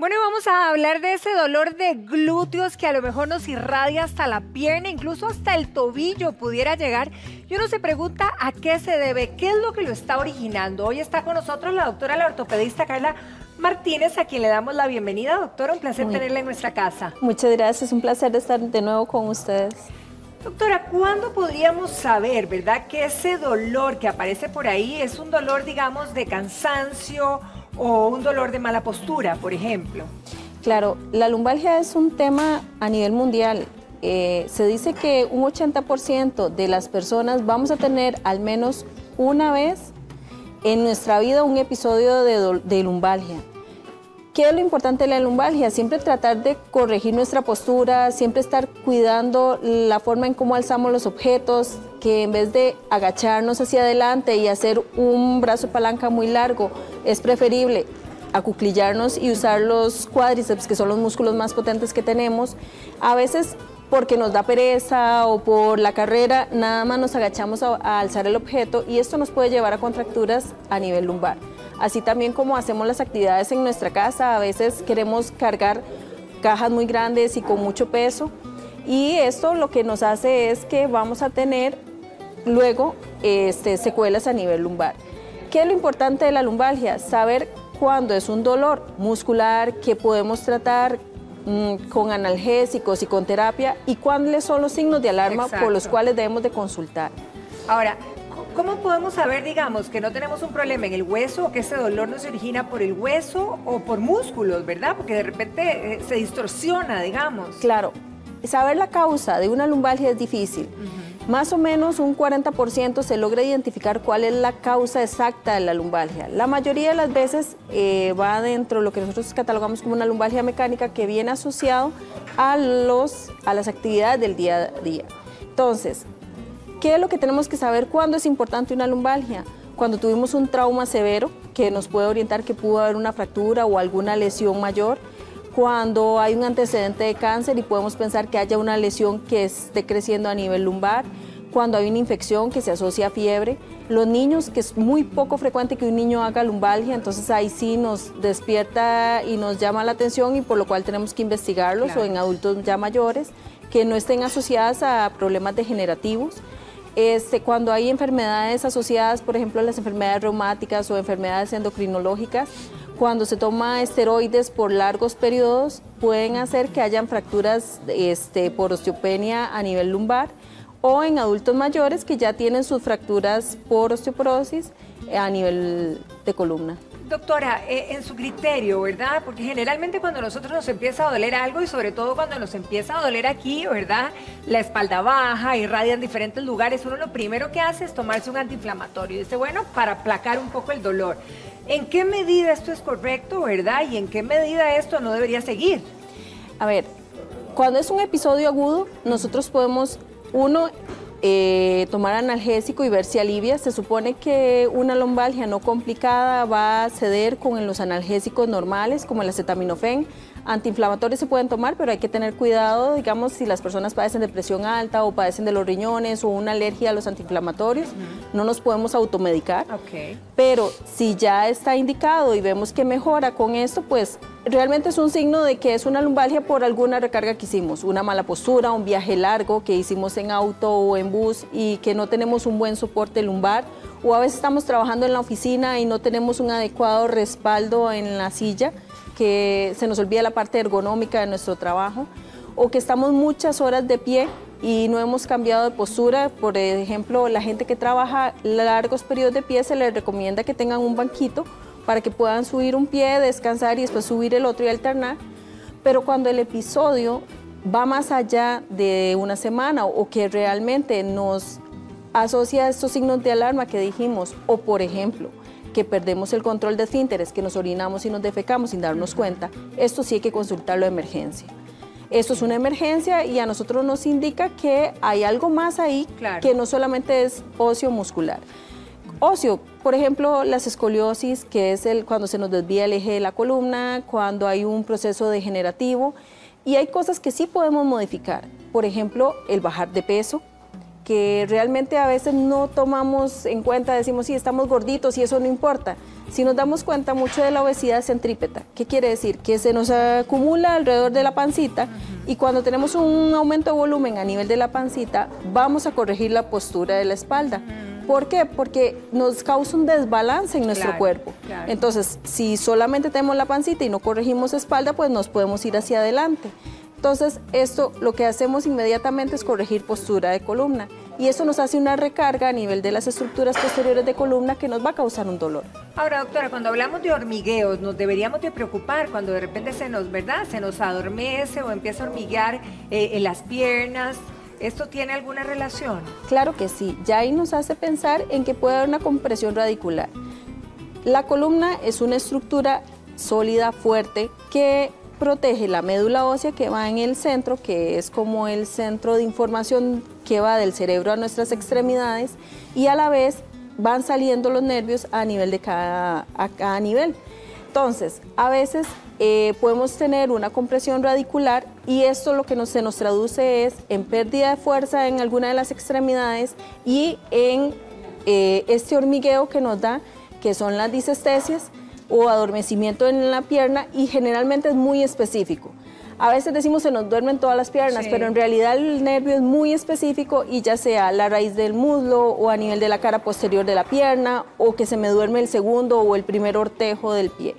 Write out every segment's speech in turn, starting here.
Bueno, y vamos a hablar de ese dolor de glúteos que a lo mejor nos irradia hasta la pierna, incluso hasta el tobillo pudiera llegar. Y uno se pregunta a qué se debe, qué es lo que lo está originando. Hoy está con nosotros la doctora, la ortopedista Carla Martínez, a quien le damos la bienvenida. Doctora, un placer tenerla en nuestra casa. Muchas gracias, un placer estar de nuevo con ustedes. Doctora, ¿cuándo podríamos saber, verdad, que ese dolor que aparece por ahí es un dolor, digamos, de cansancio o un dolor de mala postura, por ejemplo? Claro, la lumbalgia es un tema a nivel mundial. Se dice que un 80% de las personas vamos a tener al menos una vez en nuestra vida un episodio de lumbalgia. ¿Qué es lo importante de la lumbalgia? Siempre tratar de corregir nuestra postura, siempre estar cuidando la forma en cómo alzamos los objetos, que en vez de agacharnos hacia adelante y hacer un brazo palanca muy largo, es preferible acuclillarnos y usar los cuádriceps, que son los músculos más potentes que tenemos. A veces, porque nos da pereza o por la carrera, nada más nos agachamos a alzar el objeto y esto nos puede llevar a contracturas a nivel lumbar. Así también como hacemos las actividades en nuestra casa, a veces queremos cargar cajas muy grandes y con mucho peso y esto lo que nos hace es que vamos a tener luego secuelas a nivel lumbar. ¿Qué es lo importante de la lumbalgia? Saber cuándo es un dolor muscular que podemos tratar con analgésicos y con terapia y cuáles son los signos de alarma por los cuales debemos de consultar. Ahora, ¿cómo podemos saber, digamos, que no tenemos un problema en el hueso o que ese dolor no se origina por el hueso o por músculos, verdad? Porque de repente se distorsiona, digamos. Claro, saber la causa de una lumbalgia es difícil. Más o menos un 40% se logra identificar cuál es la causa exacta de la lumbalgia. La mayoría de las veces va dentro de lo que nosotros catalogamos como una lumbalgia mecánica que viene asociado a las actividades del día a día. Entonces, ¿qué es lo que tenemos que saber cuándo es importante una lumbalgia? Cuando tuvimos un trauma severo que nos puede orientar que pudo haber una fractura o alguna lesión mayor, cuando hay un antecedente de cáncer y podemos pensar que haya una lesión que esté creciendo a nivel lumbar, cuando hay una infección que se asocia a fiebre, los niños, que es muy poco frecuente que un niño haga lumbalgia, entonces ahí sí nos despierta y nos llama la atención y por lo cual tenemos que investigarlos, claro. O en adultos ya mayores, que no estén asociadas a problemas degenerativos. Cuando hay enfermedades asociadas, por ejemplo, a las enfermedades reumáticas o enfermedades endocrinológicas, cuando se toma esteroides por largos periodos, pueden hacer que hayan fracturas por osteopenia a nivel lumbar o en adultos mayores que ya tienen sus fracturas por osteoporosis a nivel de columna. Doctora, en su criterio, ¿verdad? Porque generalmente cuando nosotros nos empieza a doler algo y sobre todo cuando nos empieza a doler aquí, ¿verdad? La espalda baja, irradia en diferentes lugares, uno lo primero que hace es tomarse un antiinflamatorio. Dice, bueno, para aplacar un poco el dolor. ¿En qué medida esto es correcto, verdad? ¿Y en qué medida esto no debería seguir? A ver, cuando es un episodio agudo, nosotros podemos, tomar analgésico y ver si alivia. Se supone que una lumbalgia no complicada va a ceder con los analgésicos normales, como el acetaminofén. Antiinflamatorios se pueden tomar, pero hay que tener cuidado, digamos, si las personas padecen de presión alta o padecen de los riñones o una alergia a los antiinflamatorios, no nos podemos automedicar. Pero si ya está indicado y vemos que mejora con esto, pues realmente es un signo de que es una lumbalgia por alguna recarga que hicimos, una mala postura, un viaje largo que hicimos en auto o en bus y que no tenemos un buen soporte lumbar, o a veces estamos trabajando en la oficina y no tenemos un adecuado respaldo en la silla, que se nos olvida la parte ergonómica de nuestro trabajo, o que estamos muchas horas de pie y no hemos cambiado de postura. Por ejemplo, la gente que trabaja largos periodos de pie se les recomienda que tengan un banquito para que puedan subir un pie, descansar y después subir el otro y alternar. Pero cuando el episodio va más allá de una semana o que realmente nos asocia a estos signos de alarma que dijimos, o por ejemplo, que perdemos el control de esfínteres, que nos orinamos y nos defecamos sin darnos cuenta, esto sí hay que consultarlo de emergencia. Esto es una emergencia y a nosotros nos indica que hay algo más ahí, claro, que no solamente es óseo muscular. Óseo, por ejemplo, las escoliosis, que es cuando se nos desvía el eje de la columna, cuando hay un proceso degenerativo, y hay cosas que sí podemos modificar. Por ejemplo, el bajar de peso, que realmente a veces no tomamos en cuenta, decimos sí, estamos gorditos y eso no importa. Si nos damos cuenta, mucho de la obesidad es centrípeta. ¿Qué quiere decir? Que se nos acumula alrededor de la pancita y cuando tenemos un aumento de volumen a nivel de la pancita, vamos a corregir la postura de la espalda. ¿Por qué? Porque nos causa un desbalance en nuestro cuerpo. Claro. Entonces, si solamente tenemos la pancita y no corregimos espalda, pues nos podemos ir hacia adelante. Entonces, esto lo que hacemos inmediatamente es corregir postura de columna y eso nos hace una recarga a nivel de las estructuras posteriores de columna que nos va a causar un dolor. Ahora, doctora, cuando hablamos de hormigueos, nos deberíamos de preocupar cuando de repente se nos adormece o empieza a hormiguear en las piernas. ¿Esto tiene alguna relación? Claro que sí, ya ahí nos hace pensar en que puede haber una compresión radicular. La columna es una estructura sólida, fuerte, que protege la médula ósea que va en el centro, que es como el centro de información que va del cerebro a nuestras extremidades, y a la vez van saliendo los nervios a nivel de cada nivel. Entonces, a veces podemos tener una compresión radicular y esto lo que se nos traduce es en pérdida de fuerza en alguna de las extremidades y en este hormigueo que nos da, que son las disestesias o adormecimiento en la pierna y generalmente es muy específico. A veces decimos se nos duermen todas las piernas, sí, pero en realidad el nervio es muy específico y ya sea la raíz del muslo o a nivel de la cara posterior de la pierna o que se me duerme el segundo o el primer ortejo del pie.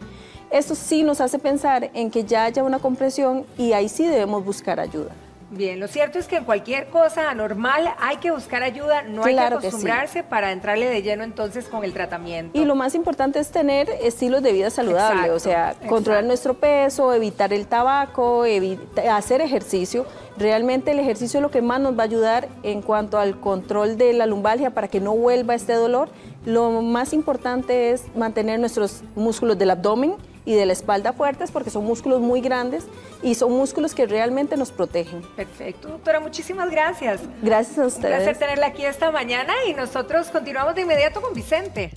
Esto sí nos hace pensar en que ya haya una compresión y ahí sí debemos buscar ayuda. Bien, lo cierto es que en cualquier cosa anormal hay que buscar ayuda, no hay que acostumbrarse para entrarle de lleno entonces con el tratamiento. Y lo más importante es tener estilos de vida saludables, o sea, controlar nuestro peso, evitar el tabaco, hacer ejercicio. Realmente el ejercicio es lo que más nos va a ayudar en cuanto al control de la lumbalgia para que no vuelva este dolor. Lo más importante es mantener nuestros músculos del abdomen y de la espalda fuertes porque son músculos muy grandes y son músculos que realmente nos protegen. Perfecto, doctora, muchísimas gracias. Gracias a ustedes. Un placer tenerla aquí esta mañana y nosotros continuamos de inmediato con Vicente.